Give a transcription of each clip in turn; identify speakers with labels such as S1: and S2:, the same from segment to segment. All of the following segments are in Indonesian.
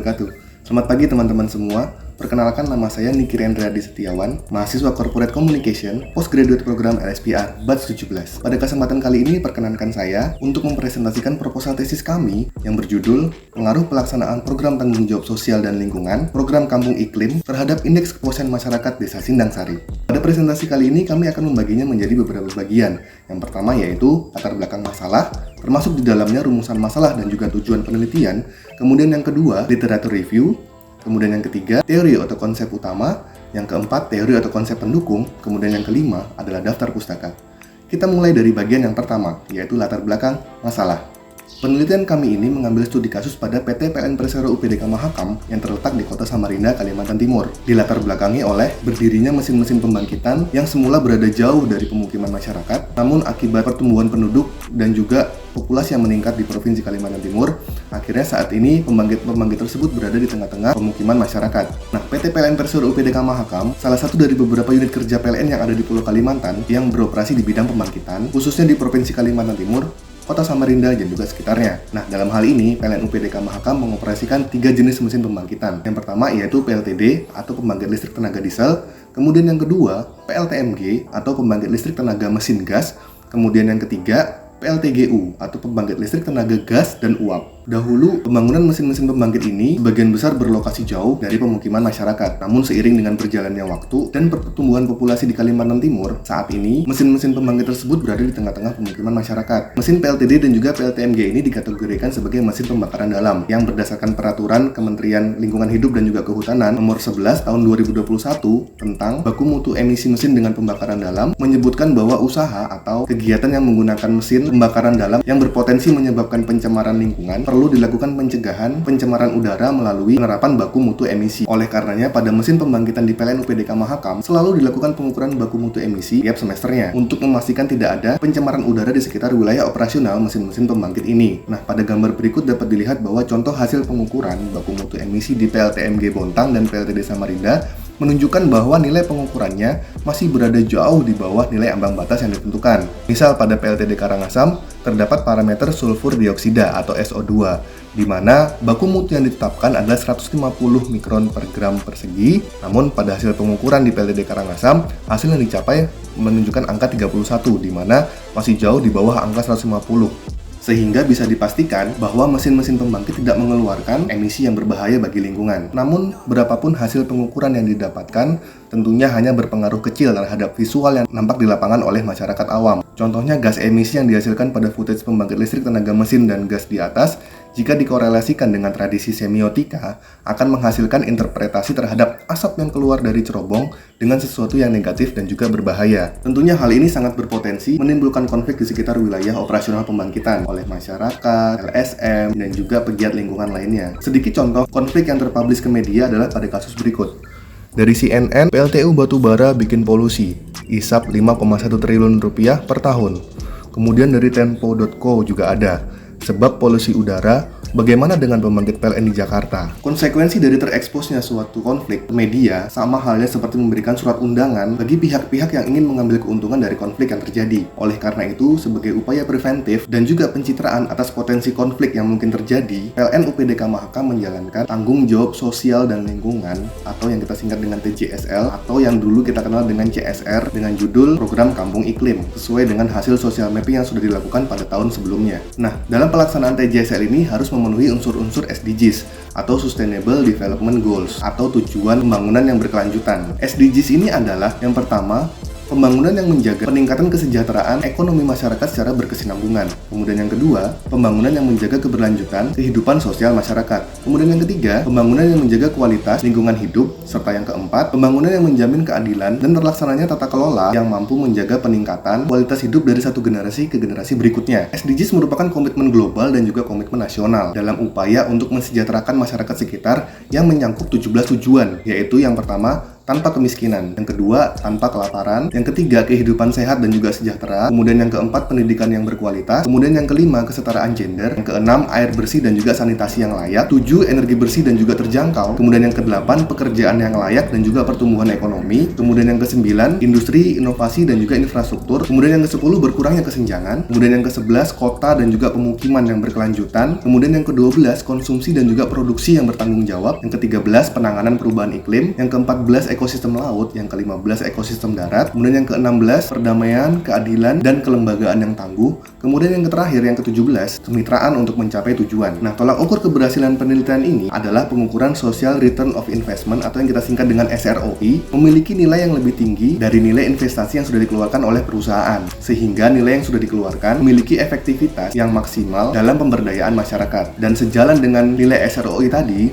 S1: wabarakatuh. Selamat pagi teman-teman semua. Perkenalkan, nama saya Niki Rendradi Setiawan, mahasiswa Corporate Communication, Postgraduate Program LSPR, Batch 17. Pada kesempatan kali ini, perkenankan saya untuk mempresentasikan proposal tesis kami yang berjudul Pengaruh Pelaksanaan Program Tanggung Jawab Sosial dan Lingkungan, Program Kampung Iklim terhadap Indeks Kepuasan Masyarakat Desa Sindang Sari. Pada presentasi kali ini, kami akan membaginya menjadi beberapa bagian. Yang pertama yaitu latar belakang masalah, termasuk di dalamnya rumusan masalah dan juga tujuan penelitian. Kemudian yang kedua, literatur review. Kemudian yang ketiga, teori atau konsep utama. Yang keempat, teori atau konsep pendukung. Kemudian yang kelima adalah daftar pustaka. Kita mulai dari bagian yang pertama, yaitu latar belakang masalah. Penelitian kami ini mengambil studi kasus pada PT PLN Persero UPDK Mahakam yang terletak di kota Samarinda, Kalimantan Timur. Dilatar belakangi oleh berdirinya mesin-mesin pembangkitan yang semula berada jauh dari pemukiman masyarakat, namun akibat pertumbuhan penduduk dan juga populasi yang meningkat di Provinsi Kalimantan Timur, akhirnya saat ini pembangkit tersebut berada di tengah-tengah pemukiman masyarakat. Nah, PT PLN Persero UPDK Mahakam, salah satu dari beberapa unit kerja PLN yang ada di Pulau Kalimantan yang beroperasi di bidang pembangkitan, khususnya di Provinsi Kalimantan Timur, Kota Samarinda dan juga sekitarnya. Nah, dalam hal ini, PLN UPDK Mahakam mengoperasikan 3 jenis mesin pembangkitan. Yang pertama yaitu PLTD atau pembangkit listrik tenaga diesel, kemudian yang kedua PLTMG atau pembangkit listrik tenaga mesin gas, kemudian yang ketiga PLTGU atau pembangkit listrik tenaga gas dan uap. Dahulu, pembangunan mesin-mesin pembangkit ini sebagian besar berlokasi jauh dari pemukiman masyarakat. Namun seiring dengan berjalannya waktu dan pertumbuhan populasi di Kalimantan Timur, saat ini mesin-mesin pembangkit tersebut berada di tengah-tengah pemukiman masyarakat. Mesin PLTD dan juga PLTMG ini dikategorikan sebagai mesin pembakaran dalam yang berdasarkan peraturan Kementerian Lingkungan Hidup dan juga Kehutanan nomor 11 tahun 2021 tentang baku mutu emisi mesin dengan pembakaran dalam, menyebutkan bahwa usaha atau kegiatan yang menggunakan mesin pembakaran dalam yang berpotensi menyebabkan pencemaran lingkungan perlu dilakukan pencegahan pencemaran udara melalui penerapan baku mutu emisi. Oleh karenanya, pada mesin pembangkitan di PLN UPDK Mahakam selalu dilakukan pengukuran baku mutu emisi tiap semesternya untuk memastikan tidak ada pencemaran udara di sekitar wilayah operasional mesin-mesin pembangkit ini. Nah, pada gambar berikut dapat dilihat bahwa contoh hasil pengukuran baku mutu emisi di PLTMG Bontang dan PLTD Samarinda menunjukkan bahwa nilai pengukurannya masih berada jauh di bawah nilai ambang batas yang ditentukan. Misal pada PLTD Karangasem terdapat parameter sulfur dioksida atau SO2, di mana baku mutu yang ditetapkan adalah 150 mikron per gram persegi. Namun pada hasil pengukuran di PLTD Karangasem, hasil yang dicapai menunjukkan angka 31, di mana masih jauh di bawah angka 150. Sehingga bisa dipastikan bahwa mesin-mesin pembangkit tidak mengeluarkan emisi yang berbahaya bagi lingkungan. Namun, berapapun hasil pengukuran yang didapatkan, tentunya hanya berpengaruh kecil terhadap visual yang nampak di lapangan oleh masyarakat awam. Contohnya gas emisi yang dihasilkan pada footage pembangkit listrik tenaga mesin dan gas di atas, jika dikorelasikan dengan tradisi semiotika, akan menghasilkan interpretasi terhadap asap yang keluar dari cerobong dengan sesuatu yang negatif dan juga berbahaya. Tentunya hal ini sangat berpotensi menimbulkan konflik di sekitar wilayah operasional pembangkitan oleh masyarakat, LSM, dan juga pegiat lingkungan lainnya. Sedikit contoh konflik yang terpublish ke media adalah pada kasus berikut. Dari CNN, PLTU Batubara bikin polusi, isap 5,1 triliun rupiah per tahun. Kemudian dari Tempo.co juga ada, sebab polusi udara, bagaimana dengan pembangkit PLN di Jakarta? Konsekuensi dari tereksposnya suatu konflik media sama halnya seperti memberikan surat undangan bagi pihak-pihak yang ingin mengambil keuntungan dari konflik yang terjadi. Oleh karena itu, sebagai upaya preventif dan juga pencitraan atas potensi konflik yang mungkin terjadi, PLN UPDK Mahakam menjalankan tanggung jawab sosial dan lingkungan atau yang kita singkat dengan TJSL atau yang dulu kita kenal dengan CSR dengan judul Program Kampung Iklim sesuai dengan hasil social mapping yang sudah dilakukan pada tahun sebelumnya. Nah, dalam pelaksanaan TJSL ini harus memenuhi unsur-unsur SDGs atau Sustainable Development Goals atau tujuan pembangunan yang berkelanjutan. SDGs ini adalah yang pertama, pembangunan yang menjaga peningkatan kesejahteraan ekonomi masyarakat secara berkesinambungan. Kemudian yang kedua, pembangunan yang menjaga keberlanjutan kehidupan sosial masyarakat. Kemudian yang ketiga, pembangunan yang menjaga kualitas lingkungan hidup. Serta yang keempat, pembangunan yang menjamin keadilan dan terlaksananya tata kelola yang mampu menjaga peningkatan kualitas hidup dari satu generasi ke generasi berikutnya. SDGs merupakan komitmen global dan juga komitmen nasional dalam upaya untuk mensejahterakan masyarakat sekitar yang menyangkut 17 tujuan, yaitu yang pertama, tanpa kemiskinan. Yang kedua, tanpa kelaparan. Yang ketiga, kehidupan sehat dan juga sejahtera. Kemudian yang keempat, pendidikan yang berkualitas. Kemudian yang kelima, kesetaraan gender. Yang keenam, air bersih dan juga sanitasi yang layak. 7, energi bersih dan juga terjangkau. Kemudian yang kedelapan, pekerjaan yang layak dan juga pertumbuhan ekonomi. Kemudian yang kesembilan, industri, inovasi dan juga infrastruktur. Kemudian yang ke-10, berkurangnya kesenjangan. Kemudian yang ke-11, kota dan juga pemukiman yang berkelanjutan. Kemudian yang ke-12, konsumsi dan juga produksi yang bertanggung jawab. Yang ke-13, penanganan perubahan iklim. Yang ke-14, ekosistem laut. Yang ke-15, ekosistem darat. Kemudian yang ke-16, perdamaian, keadilan, dan kelembagaan yang tangguh. Kemudian yang terakhir, yang ke-17, kemitraan untuk mencapai tujuan. Nah, tolak ukur keberhasilan penelitian ini adalah pengukuran Social Return of Investment atau yang kita singkat dengan SROI, memiliki nilai yang lebih tinggi dari nilai investasi yang sudah dikeluarkan oleh perusahaan, sehingga nilai yang sudah dikeluarkan memiliki efektivitas yang maksimal dalam pemberdayaan masyarakat. Dan sejalan dengan nilai SROI tadi,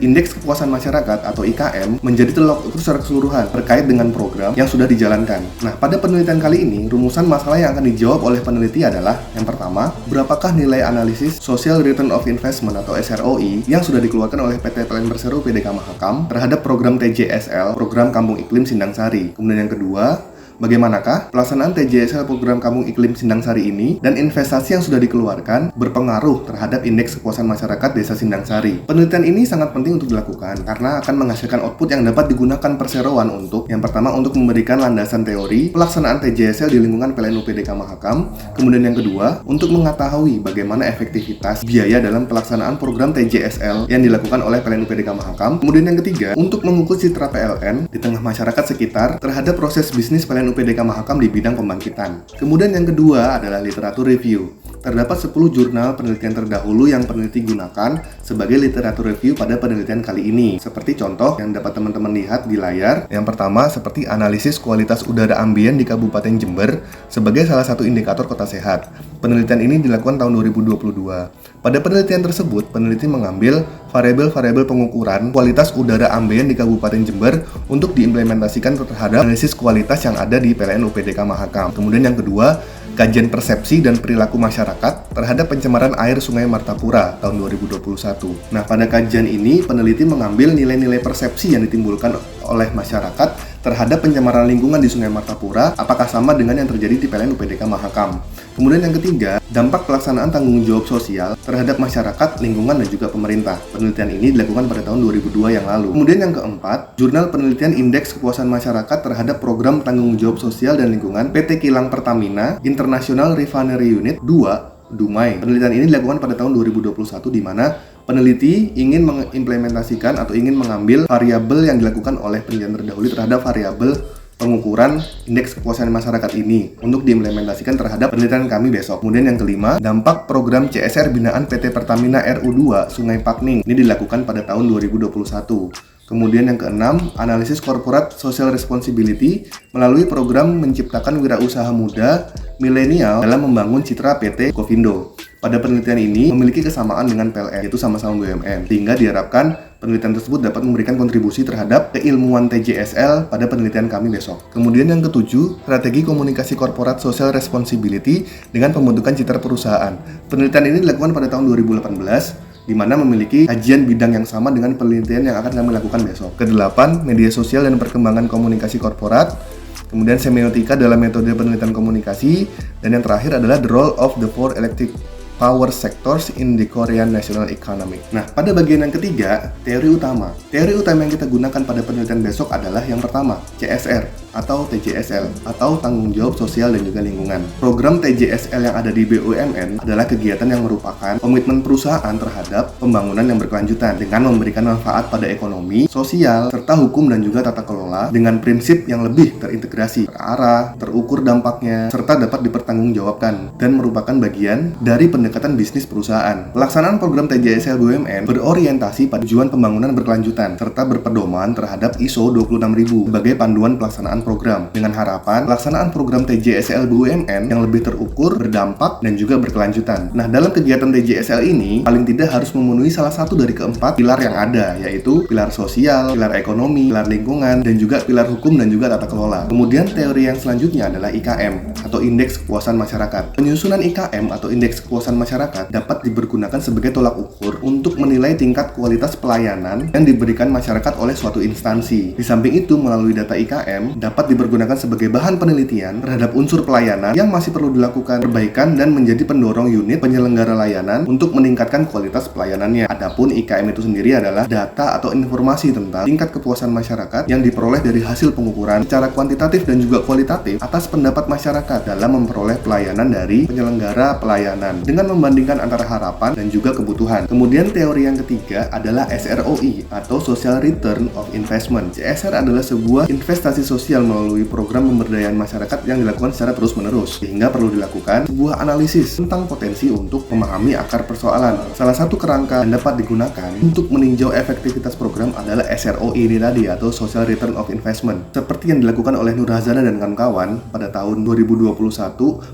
S1: Indeks Kepuasan Masyarakat atau IKM menjadi tolak ukur secara keseluruhan terkait dengan program yang sudah dijalankan. Nah, pada penelitian kali ini, rumusan masalah yang akan dijawab oleh peneliti adalah yang pertama, berapakah nilai analisis Social Return of Investment atau SROI yang sudah dikeluarkan oleh PT PLN Persero PDK Mahakam terhadap program TJSL, program Kampung Iklim Sindang Sari. Kemudian yang kedua, bagaimanakah pelaksanaan TJSL program Kampung Iklim Sindang Sari ini dan investasi yang sudah dikeluarkan berpengaruh terhadap indeks kepuasan masyarakat Desa Sindang Sari. Penelitian ini sangat penting untuk dilakukan karena akan menghasilkan output yang dapat digunakan perseroan untuk yang pertama untuk memberikan landasan teori pelaksanaan TJSL di lingkungan PLN UPDK Mahakam. Kemudian yang kedua, untuk mengetahui bagaimana efektivitas biaya dalam pelaksanaan program TJSL yang dilakukan oleh PLN UPDK Mahakam. Kemudian yang ketiga, untuk mengukur citra PLN di tengah masyarakat sekitar terhadap proses bisnis PLN UPDK Mahakam di bidang pembangkitan. Kemudian yang kedua adalah literatur review. Terdapat 10 jurnal penelitian terdahulu yang peneliti gunakan sebagai literatur review pada penelitian kali ini. Seperti contoh yang dapat teman-teman lihat di layar. Yang pertama seperti analisis kualitas udara ambien di Kabupaten Jember sebagai salah satu indikator kota sehat. Penelitian ini dilakukan tahun 2022. Pada penelitian tersebut, peneliti mengambil variabel-variabel pengukuran kualitas udara ambien di Kabupaten Jember untuk diimplementasikan terhadap analisis kualitas yang ada di PLN UPDK Mahakam. Kemudian yang kedua, kajian persepsi dan perilaku masyarakat terhadap pencemaran air Sungai Martapura tahun 2021. Nah, pada kajian ini peneliti mengambil nilai-nilai persepsi yang ditimbulkan oleh masyarakat terhadap pencemaran lingkungan di Sungai Martapura apakah sama dengan yang terjadi di PLN UPDK Mahakam. Kemudian yang ketiga, dampak pelaksanaan tanggung jawab sosial terhadap masyarakat, lingkungan, dan juga pemerintah. Penelitian ini dilakukan pada tahun 2002 yang lalu. Kemudian yang keempat, jurnal penelitian Indeks Kepuasan Masyarakat terhadap program tanggung jawab sosial dan lingkungan PT Kilang Pertamina International Refinery Unit 2 Dumai. Penelitian ini dilakukan pada tahun 2021 di mana peneliti ingin mengimplementasikan atau ingin mengambil variabel yang dilakukan oleh penelitian terdahulu terhadap variabel pengukuran indeks kepuasan masyarakat ini untuk diimplementasikan terhadap penelitian kami besok. Kemudian yang kelima, dampak program CSR binaan PT Pertamina RU2 Sungai Pakning ini dilakukan pada tahun 2021. Kemudian yang keenam, analisis corporate social responsibility melalui program menciptakan wirausaha muda milenial dalam membangun citra PT Kofindo. Pada penelitian ini memiliki kesamaan dengan PLN, yaitu sama-sama BUMN, sehingga diharapkan penelitian tersebut dapat memberikan kontribusi terhadap keilmuan TJSL pada penelitian kami besok. Kemudian yang ketujuh, strategi komunikasi corporate social responsibility dengan pembentukan citra perusahaan. Penelitian ini dilakukan pada tahun 2018, di mana memiliki kajian bidang yang sama dengan penelitian yang akan kami lakukan besok. Kedelapan, media sosial dan perkembangan komunikasi korporat. Kemudian semiotika dalam metode penelitian komunikasi. Dan yang terakhir adalah the role of the four electric power sectors in the Korean national economy. Nah, pada bagian yang ketiga, teori utama. Teori utama yang kita gunakan pada penelitian besok adalah yang pertama, CSR atau TJSL atau tanggung jawab sosial dan juga lingkungan. Program TJSL yang ada di BUMN adalah kegiatan yang merupakan komitmen perusahaan terhadap pembangunan yang berkelanjutan dengan memberikan manfaat pada ekonomi, sosial, serta hukum dan juga tata kelola dengan prinsip yang lebih terintegrasi, terarah, terukur dampaknya, serta dapat dipertanggungjawabkan dan merupakan bagian dari pendekatan bisnis perusahaan. Pelaksanaan program TJSL BUMN berorientasi pada tujuan pembangunan berkelanjutan serta berpedoman terhadap ISO 26000 sebagai panduan pelaksanaan program dengan harapan pelaksanaan program TJSL BUMN yang lebih terukur, berdampak, dan juga berkelanjutan. Nah, dalam kegiatan TJSL ini paling tidak harus memenuhi salah satu dari keempat pilar yang ada, yaitu pilar sosial, pilar ekonomi, pilar lingkungan, dan juga pilar hukum dan juga tata kelola. Kemudian teori yang selanjutnya adalah IKM atau Indeks Kepuasan Masyarakat. Penyusunan IKM atau Indeks Kepuasan Masyarakat dapat dipergunakan sebagai tolak ukur untuk menilai tingkat kualitas pelayanan yang diberikan masyarakat oleh suatu instansi. Di samping itu, melalui data IKM dapat dipergunakan sebagai bahan penelitian terhadap unsur pelayanan yang masih perlu dilakukan perbaikan dan menjadi pendorong unit penyelenggara layanan untuk meningkatkan kualitas pelayanannya. Adapun IKM itu sendiri adalah data atau informasi tentang tingkat kepuasan masyarakat yang diperoleh dari hasil pengukuran secara kuantitatif dan juga kualitatif atas pendapat masyarakat dalam memperoleh pelayanan dari penyelenggara pelayanan dengan membandingkan antara harapan dan juga kebutuhan. Kemudian teori yang ketiga adalah SROI atau Social Return of Investment. CSR adalah sebuah investasi sosial melalui program pemberdayaan masyarakat yang dilakukan secara terus-menerus, sehingga perlu dilakukan sebuah analisis tentang potensi untuk memahami akar persoalan. Salah satu kerangka yang dapat digunakan untuk meninjau efektivitas program adalah SROI ini tadi atau Social Return of Investment, seperti yang dilakukan oleh Nur Hazana dan kawan-kawan pada tahun 2021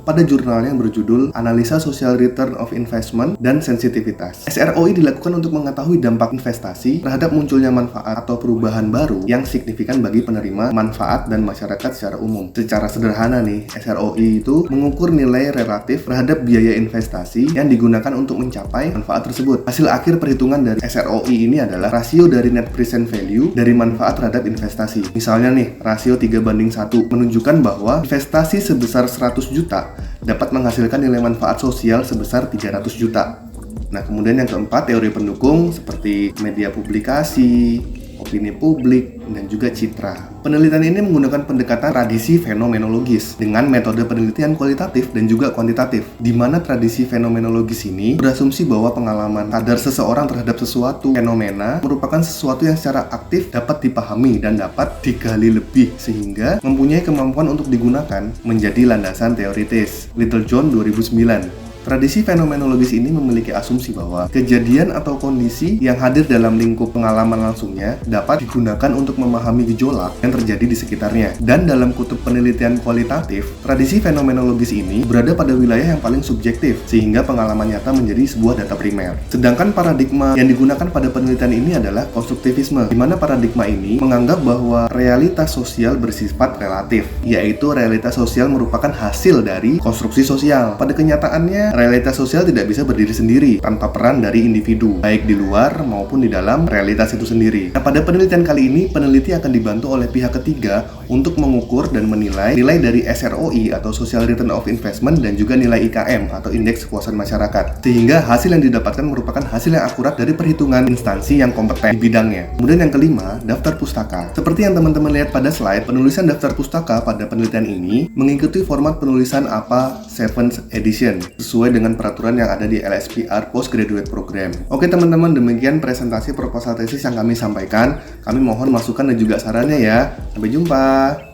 S1: pada jurnalnya yang berjudul Analisa Social Return of Investment dan Sensitivitas. SROI dilakukan untuk mengetahui dampak investasi terhadap munculnya manfaat atau perubahan baru yang signifikan bagi penerima manfaat dan masyarakat secara umum. Secara sederhana nih, SROI itu mengukur nilai relatif terhadap biaya investasi yang digunakan untuk mencapai manfaat tersebut. Hasil akhir perhitungan dari SROI ini adalah rasio dari net present value dari manfaat terhadap investasi. Misalnya nih, rasio 3:1 menunjukkan bahwa investasi sebesar 100 juta dapat menghasilkan nilai manfaat sosial sebesar 300 juta. Nah, kemudian yang keempat, teori pendukung seperti media publikasi, opini publik, dan juga citra. Penelitian ini menggunakan pendekatan tradisi fenomenologis dengan metode penelitian kualitatif dan juga kuantitatif, di mana tradisi fenomenologis ini berasumsi bahwa pengalaman sadar seseorang terhadap sesuatu fenomena merupakan sesuatu yang secara aktif dapat dipahami dan dapat digali lebih, sehingga mempunyai kemampuan untuk digunakan menjadi landasan teoritis. Littlejohn 2009. Tradisi fenomenologis ini memiliki asumsi bahwa kejadian atau kondisi yang hadir dalam lingkup pengalaman langsungnya dapat digunakan untuk memahami gejolak yang terjadi di sekitarnya. Dan dalam kutub penelitian kualitatif, tradisi fenomenologis ini berada pada wilayah yang paling subjektif, sehingga pengalaman nyata menjadi sebuah data primer. Sedangkan paradigma yang digunakan pada penelitian ini adalah konstruktivisme, di mana paradigma ini menganggap bahwa realitas sosial bersifat relatif, yaitu realitas sosial merupakan hasil dari konstruksi sosial. Pada kenyataannya, realitas sosial tidak bisa berdiri sendiri tanpa peran dari individu, baik di luar maupun di dalam realitas itu sendiri. Nah, pada penelitian kali ini, peneliti akan dibantu oleh pihak ketiga untuk mengukur dan menilai nilai dari SROI atau Social Return of Investment dan juga nilai IKM atau Indeks Kepuasan Masyarakat, sehingga hasil yang didapatkan merupakan hasil yang akurat dari perhitungan instansi yang kompeten di bidangnya. Kemudian yang kelima, daftar pustaka. Seperti yang teman-teman lihat pada slide, penulisan daftar pustaka pada penelitian ini mengikuti format penulisan APA 7th edition sesuai dengan peraturan yang ada di LSPR Postgraduate Program. Oke teman-teman, demikian presentasi proposal tesis yang kami sampaikan. Kami mohon masukan dan juga sarannya ya. Sampai jumpa.